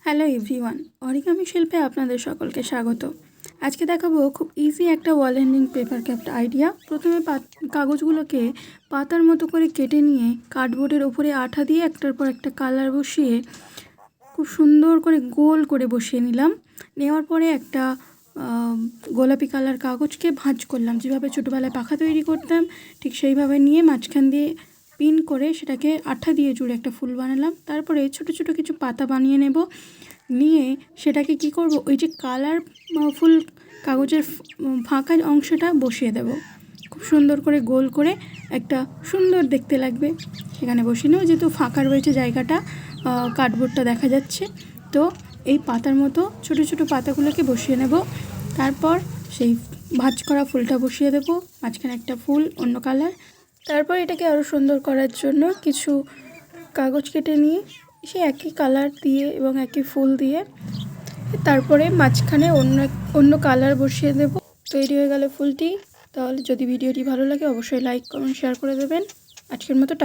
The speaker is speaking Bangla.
হ্যালো এভরিওয়ান, অরিগামি শিল্পে আপনাদের সকলকে স্বাগত। আজকে দেখাবো খুব ইজি একটা wall hanging paper craft idea. প্রথমে কাগজগুলোকে পাতার মতো করে কেটে নিয়ে কার্ডবোর্ডের ওপরে আঠা দিয়ে একটার পর একটা কালার বসিয়ে খুব সুন্দর করে গোল করে বসিয়ে নিলাম। নেওয়ার পরে একটা গোলাপি কালার কাগজকে ভাঁজ করলাম, যেভাবে ছোটোবেলায় পাখা তৈরি করতাম ঠিক সেইভাবে নিয়ে মাঝখান দিয়ে পিন করে সেটাকে আঠা দিয়ে জুড়ে একটা ফুল বানালাম। তারপরে ছোট ছোট কিছু পাতা বানিয়ে নেব, নিয়ে সেটাকে কি করব, ওই যে কালার ফুল কাগজের ফাঁকা অংশটা বসিয়ে দেব। খুব সুন্দর করে গোল করে একটা সুন্দর দেখতে লাগবে সেখানে বসিয়ে নেব, যেহেতু ফাঁকা রয়েছে জায়গাটা, কার্ডবোর্ডটা দেখা যাচ্ছে। তো এই পাতার মতো ছোট ছোট পাতাগুলোকে বসিয়ে নেব। তারপর সেই ভাঁজ করা ফুলটা বসিয়ে দেব, মাঝখানে একটা ফুল অন্য কালার। তারপর এটাকে আরও সুন্দর করার জন্য কিছু কাগজ কেটে নিয়ে সে একই কালার দিয়ে এবং একই ফুল দিয়ে তারপরে মাঝখানে অন্য কালার বসিয়ে দেব। তৈরি হয়ে গেল ফুলটি। তাহলে যদি ভিডিওটি ভালো লাগে অবশ্যই লাইক কমেন্ট শেয়ার করে দেবেন। আজকের মতো টাটা।